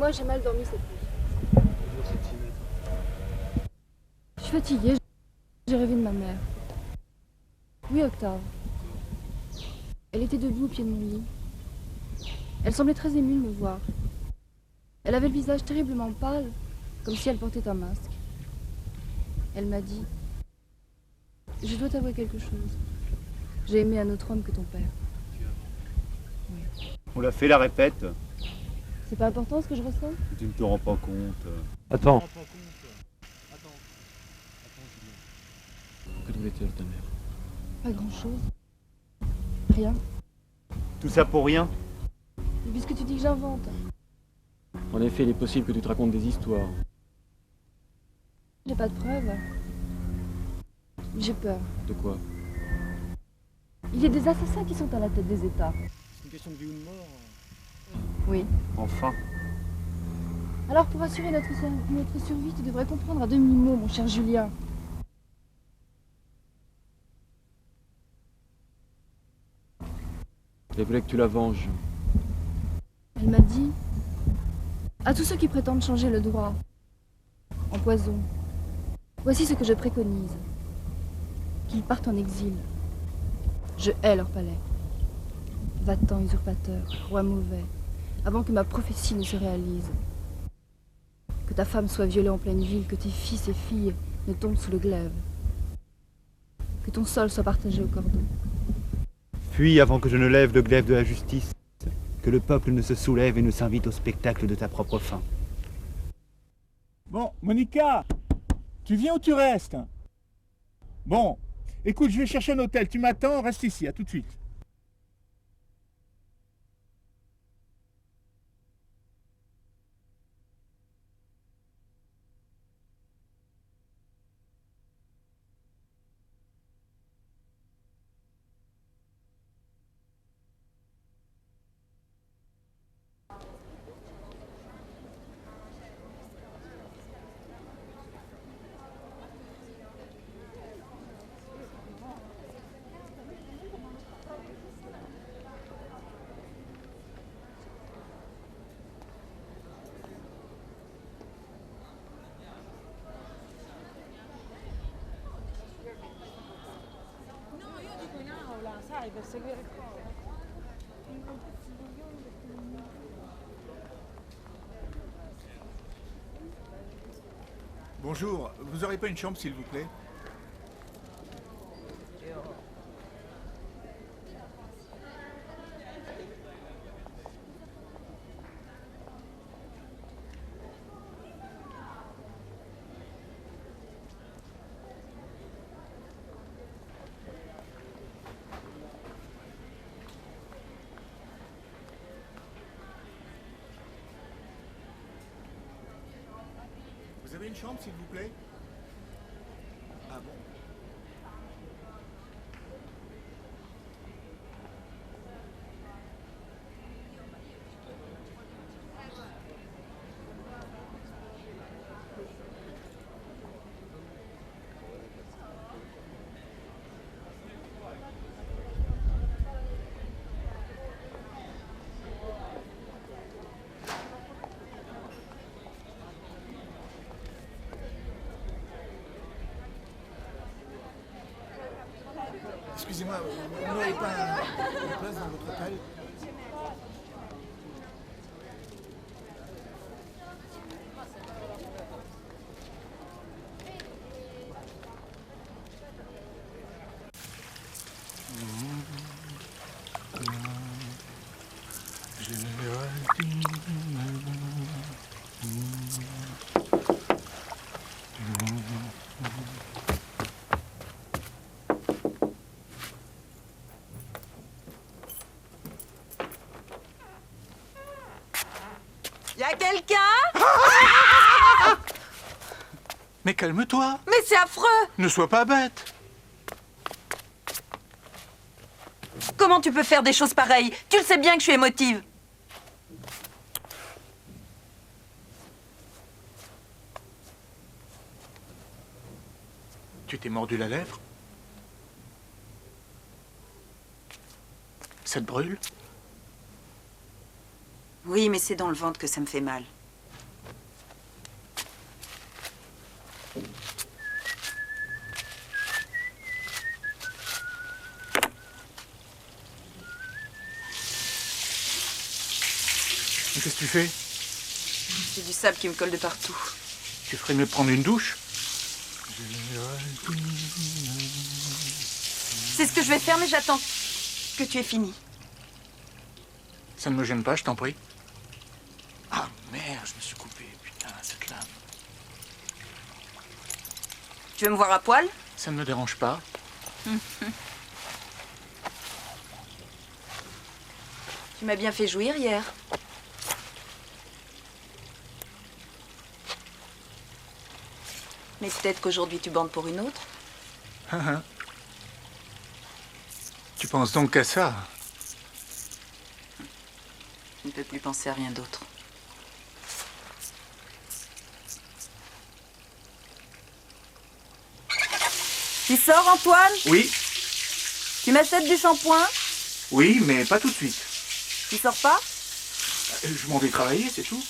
moi, j'ai mal dormi cette nuit. Bonjour, c'est Timette. Je suis fatiguée, j'ai rêvé de ma mère. Oui, Octave. Elle était debout au pied de mon lit. Elle semblait très émue de me voir. Elle avait le visage terriblement pâle, comme si elle portait un masque. Elle m'a dit: je dois t'avouer quelque chose. J'ai aimé un autre homme que ton père. Oui. On l'a fait, la répète. C'est pas important ce que je ressens? Tu ne te rends pas compte. Attends. Que voulait-elle, ta mère? Pas grand-chose. Rien. Tout ça pour rien? Et puisque tu dis que j'invente. En effet, il est possible que tu te racontes des histoires. J'ai pas de preuves. J'ai peur. De quoi? Il y a des assassins qui sont à la tête des États. C'est une question de vie ou de mort. Oui. Enfin. Alors pour assurer notre survie, tu devrais comprendre à demi-mot, mon cher Julien. Elle voulait que tu la venges. Elle m'a dit: à tous ceux qui prétendent changer le droit en poison, voici ce que je préconise. Qu'ils partent en exil. Je hais leur palais. Va-t'en, usurpateur, roi mauvais, avant que ma prophétie ne se réalise. Que ta femme soit violée en pleine ville, que tes fils et filles ne tombent sous le glaive. Que ton sol soit partagé au cordon. Fuis avant que je ne lève le glaive de la justice. Que le peuple ne se soulève et ne s'invite au spectacle de ta propre fin. Bon, Monica, tu viens ou tu restes? Bon, écoute, je vais chercher un hôtel. Tu m'attends, reste ici, à tout de suite. Per seguire il coro. Bonjour, vous aurez pas une chambre, s'il vous plaît? Vous avez une chambre, s'il vous plaît? Ah bon? Excusez-moi, vous n'auriez pas une place dans votre hôtel? Y'a quelqu'un? Mais calme-toi, Mais c'est affreux! ne sois pas bête. Comment tu peux faire des choses pareilles? Tu le sais bien que je suis émotive. Tu t'es mordu la lèvre? Ça te brûle? Oui, mais c'est dans le ventre que ça me fait mal. tu fais? J'ai du sable qui me colle de partout. Tu ferais mieux de prendre une douche? C'est ce que je vais faire, mais j'attends que tu aies fini. Ça ne me gêne pas, je t'en prie. Ah merde, je me suis coupé, putain, cette lame. Tu veux me voir à poil? Ça ne me dérange pas. Tu m'as bien fait jouir hier. Mais peut-être qu'aujourd'hui tu bandes pour une autre. Tu penses donc qu'à ça? Je ne peux plus penser à rien d'autre. Tu sors, Antoine? Oui, Tu m'achètes du shampoing? oui, mais pas tout de suite. Tu sors pas? Je m'en vais travailler, c'est tout.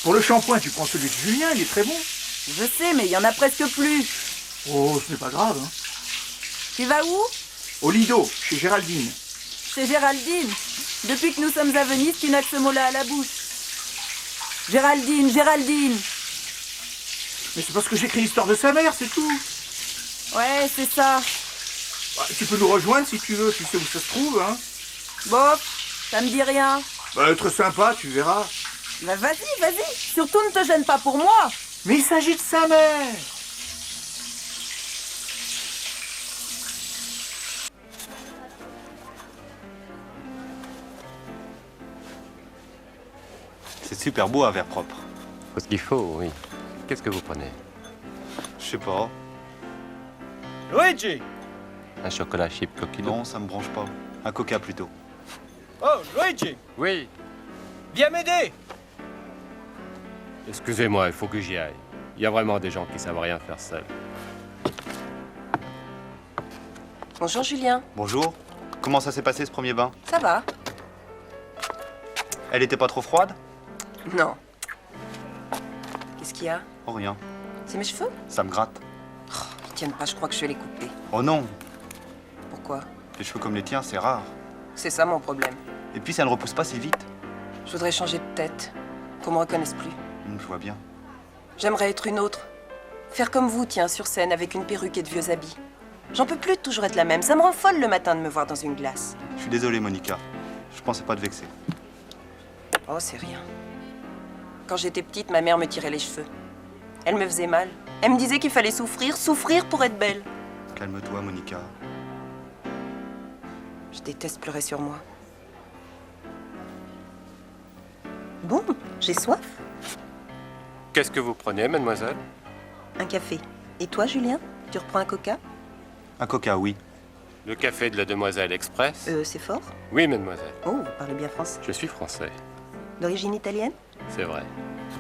Pour le shampoing, tu prends celui de Julien, il est très bon. Je sais, mais il y en a presque plus. Oh, ce n'est pas grave, hein. Tu vas où? Au Lido, chez Géraldine. Chez Géraldine. Depuis que nous sommes à Venise, tu n'as que ce mot-là à la bouche. Géraldine, Géraldine. Mais c'est parce que j'écris l'histoire de sa mère, c'est tout. Ouais, c'est ça. Bah, tu peux nous rejoindre si tu veux, tu sais où ça se trouve, hein. Bof, ça me dit rien. Bah, être sympa, tu verras. Bah vas-y, vas-y. Surtout ne te gêne pas pour moi. Mais il s'agit de sa mère. C'est super beau un verre propre. Faut ce qu'il faut, oui. Qu'est-ce que vous prenez? Je sais pas. Luigi! Un chocolat chip coquillot? Non, ça me branche pas. Un coca plutôt. Oh, Luigi! Oui. Viens m'aider! Excusez-moi, il faut que j'y aille. Il y a vraiment des gens qui savent rien faire seuls. Bonjour Julien. Bonjour. Comment ça s'est passé ce premier bain? Ça va? Elle était pas trop froide? Non. Qu'est-ce qu'il y a? Oh rien. C'est mes cheveux? Ça me gratte. Ils tiennent pas, je crois que je vais les couper. Oh non. Pourquoi? Les cheveux comme les tiens, c'est rare. C'est ça mon problème. Et puis ça ne repousse pas si vite. Je voudrais changer de tête. Qu'on me reconnaisse plus. Je vois bien. J'aimerais être une autre. Faire comme vous, tiens, sur scène, avec une perruque et de vieux habits. J'en peux plus de toujours être la même. Ça me rend folle le matin de me voir dans une glace. Je suis désolé, Monica. Je pensais pas te vexer. Oh, c'est rien. Quand j'étais petite, ma mère me tirait les cheveux. Elle me faisait mal. Elle me disait qu'il fallait souffrir pour être belle. Calme-toi, Monica. Je déteste pleurer sur moi. Bon, j'ai soif. Qu'est-ce que vous prenez, mademoiselle? Un café. Et toi, Julien? Tu reprends un coca? Un coca, oui. Le café de la demoiselle Express? C'est fort? Oui, mademoiselle. Oh, vous parlez bien français. Je suis français. D'origine italienne? C'est vrai.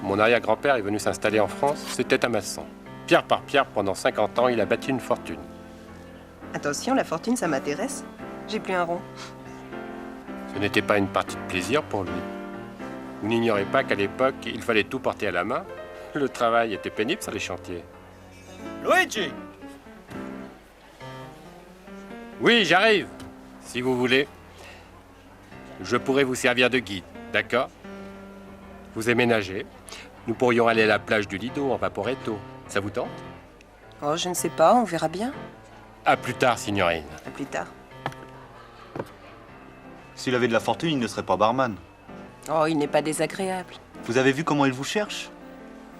Mon arrière-grand-père est venu s'installer en France. C'était un maçon. Pierre par pierre, pendant 50 ans, il a bâti une fortune. Attention, la fortune, ça m'intéresse. J'ai plus un rond. Ce n'était pas une partie de plaisir pour lui. Vous n'ignorez pas qu'à l'époque, il fallait tout porter à la main. Le travail était pénible sur les chantiers. Luigi! Oui, j'arrive, si vous voulez. Je pourrais vous servir de guide, d'accord? Vous aimez nager. Nous pourrions aller à la plage du Lido en vaporetto. Ça vous tente? Oh, je ne sais pas, on verra bien. À plus tard, signorine. À plus tard. S'il avait de la fortune, il ne serait pas barman. Oh, il n'est pas désagréable. Vous avez vu comment il vous cherche?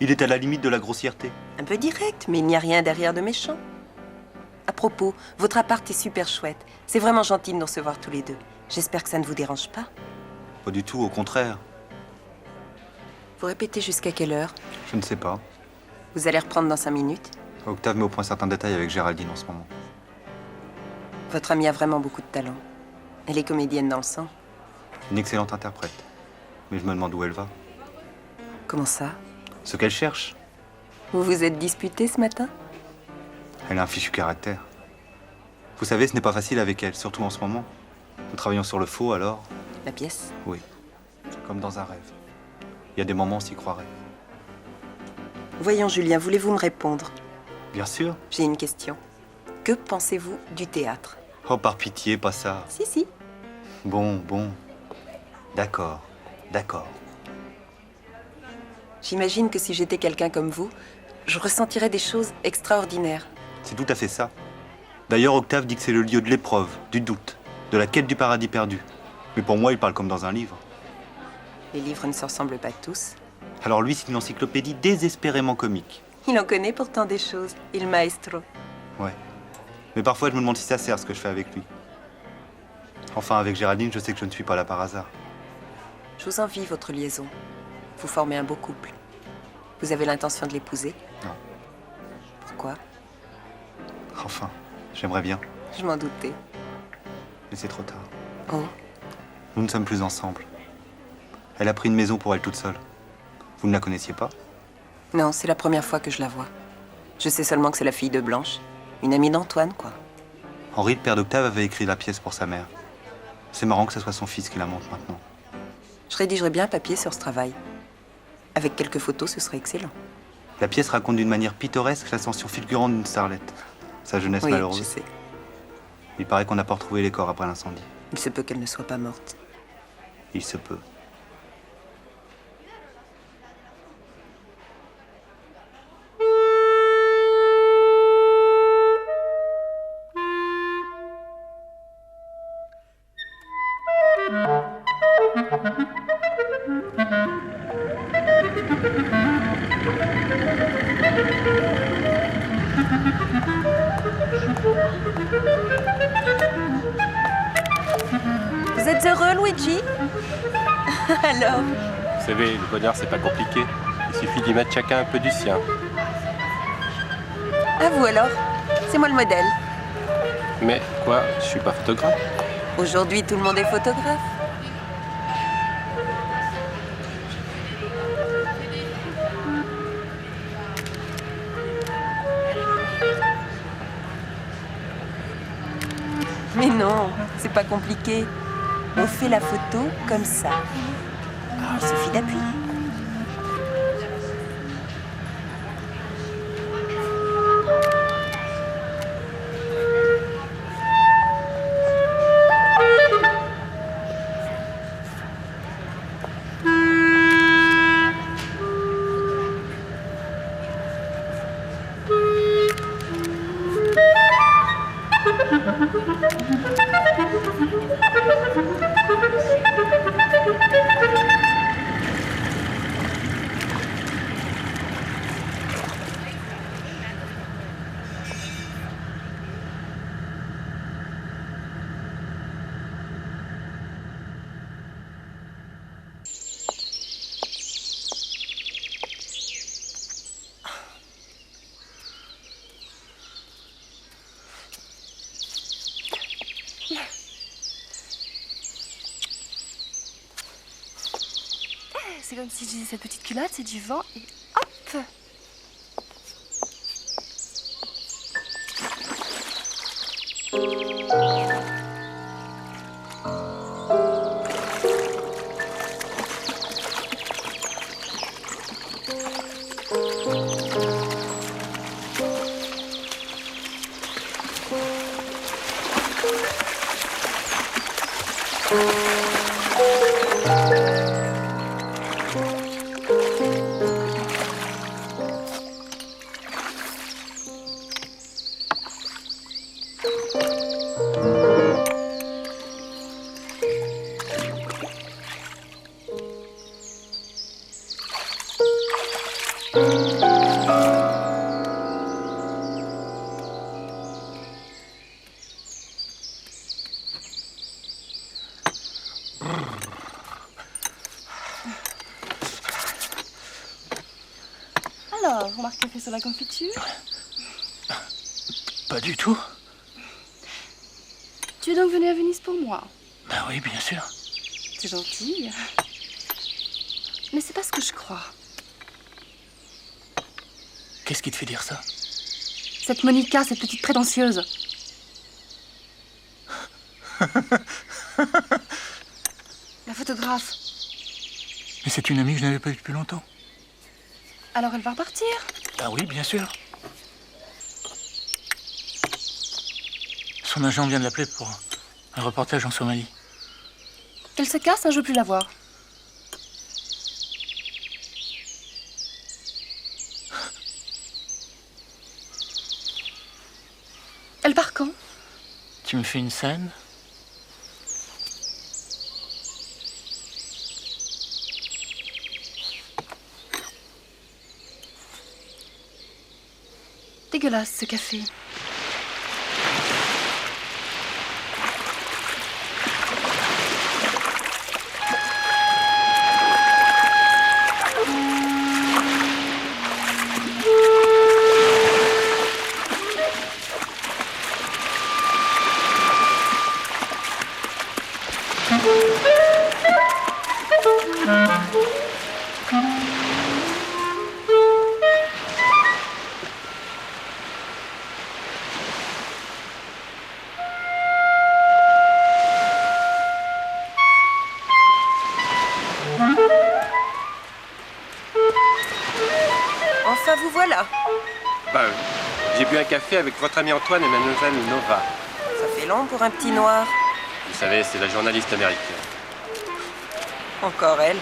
Il est à la limite de la grossièreté. Un peu direct, mais il n'y a rien derrière de méchant. À propos, votre appart est super chouette. C'est vraiment gentil de nous recevoir tous les deux. J'espère que ça ne vous dérange pas. Pas du tout, au contraire. Vous répétez jusqu'à quelle heure? Je ne sais pas. Vous allez reprendre dans 5 minutes. Octave met au point certains détails avec Géraldine en ce moment. Votre amie a vraiment beaucoup de talent. Elle est comédienne dans le sang. Une excellente interprète. Mais je me demande où elle va. Comment ça? Ce qu'elle cherche. Vous vous êtes disputé ce matin? Elle a un fichu caractère. Vous savez, ce n'est pas facile avec elle, surtout en ce moment. Nous travaillons sur le faux, alors... La pièce? Oui. Comme dans un rêve. Il y a des moments où on s'y croirait. Voyons, Julien, voulez-vous me répondre? Bien sûr. J'ai une question. Que pensez-vous du théâtre? Oh, par pitié, pas ça. Si. Bon. D'accord. J'imagine que si j'étais quelqu'un comme vous, je ressentirais des choses extraordinaires. C'est tout à fait ça. D'ailleurs, Octave dit que c'est le lieu de l'épreuve, du doute, de la quête du paradis perdu. Mais pour moi, il parle comme dans un livre. Les livres ne se ressemblent pas tous. Alors lui, c'est une encyclopédie désespérément comique. Il en connaît pourtant des choses, il maestro. Ouais. Mais parfois, je me demande si ça sert ce que je fais avec lui. Enfin, avec Géraldine, je sais que je ne suis pas là par hasard. Je vous envie votre liaison. Vous formez un beau couple. Vous avez l'intention de l'épouser? Non. Pourquoi? Enfin, j'aimerais bien, Je m'en doutais. mais c'est trop tard. Oh, Nous ne sommes plus ensemble. Elle a pris une maison pour elle toute seule. Vous ne la connaissiez pas? non, c'est la première fois que je la vois. Je sais seulement que c'est la fille de Blanche. Une amie d'Antoine, quoi. Henri, le père d'Octave, avait écrit la pièce pour sa mère. C'est marrant que ce soit son fils qui la monte maintenant. Je rédigerais bien un papier sur ce travail. Avec quelques photos, ce serait excellent. La pièce raconte d'une manière pittoresque l'ascension fulgurante d'une starlette. Sa jeunesse Oui, malheureuse. je sais. Il paraît qu'on n'a pas retrouvé les corps après l'incendie. Il se peut qu'elle ne soit pas morte. Il se peut. Vous êtes heureux, Luigi? Alors? Vous savez, le bonheur, c'est pas compliqué. Il suffit d'y mettre chacun un peu du sien. À vous alors? C'est moi le modèle. Mais quoi, je suis pas photographe. Aujourd'hui, tout le monde est photographe. Mais non, c'est pas compliqué. On fait la photo comme ça. Il suffit d'appuyer. C'est comme si je disais cette petite culotte, c'est du vent et hop! Alors, remarque café sur la confiture? Pas du tout. Tu es donc venu à Venise pour moi? Ben oui, bien sûr. C'est gentil. Mais c'est pas ce que je crois. Qu'est-ce qui te fait dire ça? Cette Monica, cette petite prétentieuse. La photographe. Mais c'est une amie que je n'avais pas vue depuis longtemps. Alors elle va repartir? Ben oui, bien sûr. Son agent vient de l'appeler pour un reportage en Somalie. Elle se casse, hein, je veux plus la voir. Elle part quand? Tu me fais une scène? Dégueulasse, ce café. Enfin, vous voilà. Bah oui. J'ai bu un café avec votre ami Antoine et mademoiselle Nova. Ça fait long pour un petit noir. Vous savez, c'est la journaliste américaine. Encore elle.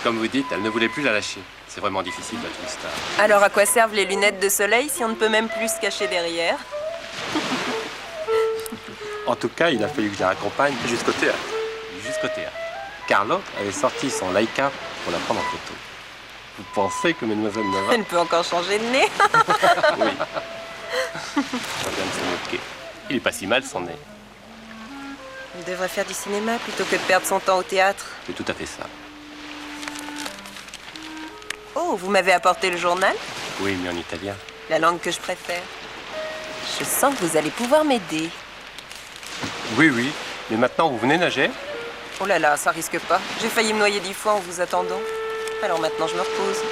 Comme vous dites, elle ne voulait plus la lâcher. C'est vraiment difficile d'être une star. Alors à quoi servent les lunettes de soleil si on ne peut même plus se cacher derrière? En tout cas, il a fallu que je la raccompagne jusqu'au théâtre. Jusqu'au théâtre. Carlo avait sorti son Leica pour la prendre en photo. Vous pensez que mademoiselle Nova... Elle peut encore changer de nez. Oui. Ça vient de se moquer. Il est pas si mal son nez. Elle devrait faire du cinéma plutôt que de perdre son temps au théâtre. C'est tout à fait ça. Oh, vous m'avez apporté le journal? Oui, mais en italien. La langue que je préfère. Je sens que vous allez pouvoir m'aider. Oui, oui. Mais maintenant, vous venez nager? Oh là là, ça risque pas. J'ai failli me noyer 10 fois en vous attendant. Alors maintenant, je me repose.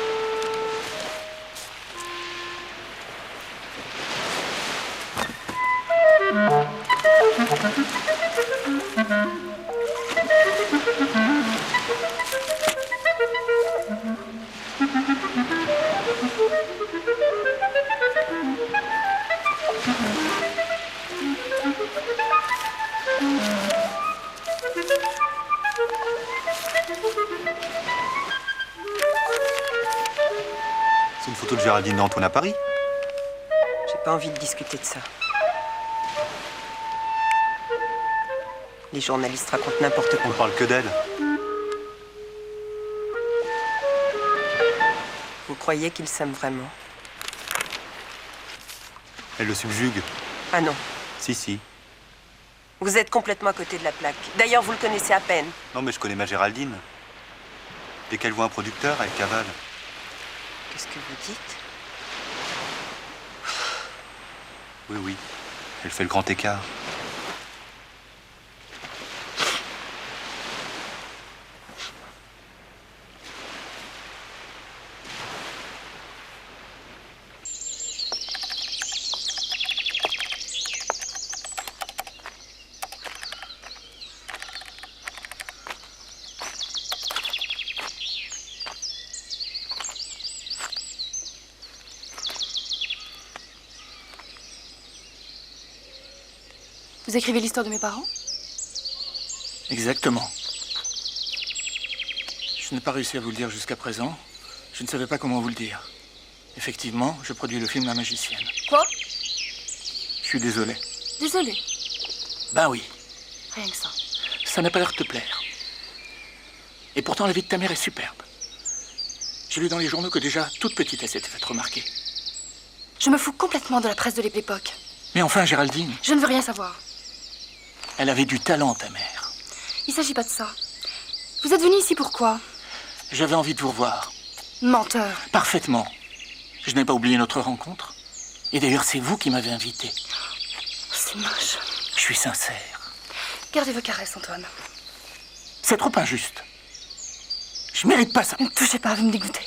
C'est une photo de Géraldine d'Antoine à Paris. J'ai pas envie de discuter de ça. Les journalistes racontent n'importe On quoi. ne parle que d'elle. Vous croyez qu'ils s'aiment vraiment? Elle le subjugue. Ah non, Si, si. vous êtes complètement à côté de la plaque. D'ailleurs, vous le connaissez à peine. Non, mais je connais ma Géraldine. Dès qu'elle voit un producteur, elle cavale. Qu'est-ce que vous dites? Oui, oui. Elle fait le grand écart. Vous écrivez l'histoire de mes parents? Exactement. Je n'ai pas réussi à vous le dire jusqu'à présent. Je ne savais pas comment vous le dire. Effectivement, je produis le film La Magicienne. Quoi? Je suis désolé. Désolée. Ben oui, Rien que ça. ça n'a pas l'air de te plaire. Et pourtant, la vie de ta mère est superbe. J'ai lu dans les journaux que déjà, toute petite, elle s'était faite remarquer. Je me fous complètement de la presse de l'époque. Mais enfin, Géraldine, Je ne veux rien savoir. elle avait du talent, ta mère. Il s'agit pas de ça. Vous êtes venu ici pourquoi? J'avais envie de vous revoir. Menteur. Parfaitement. Je n'ai pas oublié notre rencontre. Et d'ailleurs, c'est vous qui m'avez invité. C'est moche. Je suis sincère. Gardez vos caresses, Antoine. C'est trop injuste. Je mérite pas ça. Ne me touchez pas, vous me dégoûtez.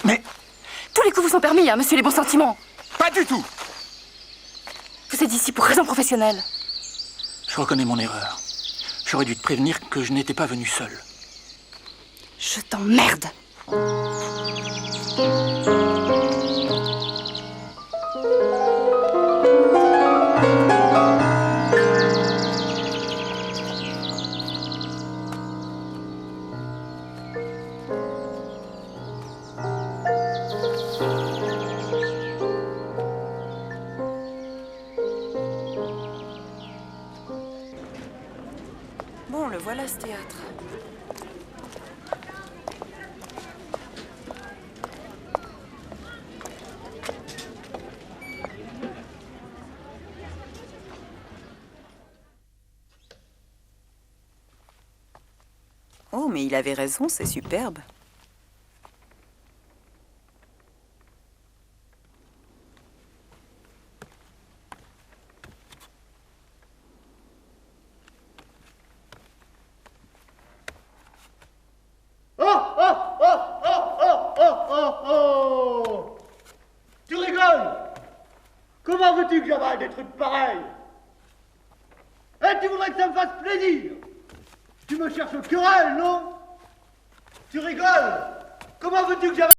Mais Tous les coups vous sont permis, hein, monsieur les bons sentiments. pas du tout. Vous êtes ici pour raison professionnelle. Je reconnais mon erreur. J'aurais dû te prévenir que je n'étais pas venu seul. Je t'emmerde. ce théâtre. Oh, mais il avait raison, c'est superbe. Tu rigoles? Comment veux-tu que j'avale des trucs pareils? Eh, tu voudrais que ça me fasse plaisir? Tu me cherches querelle, non? Tu rigoles? Comment veux-tu que j'avale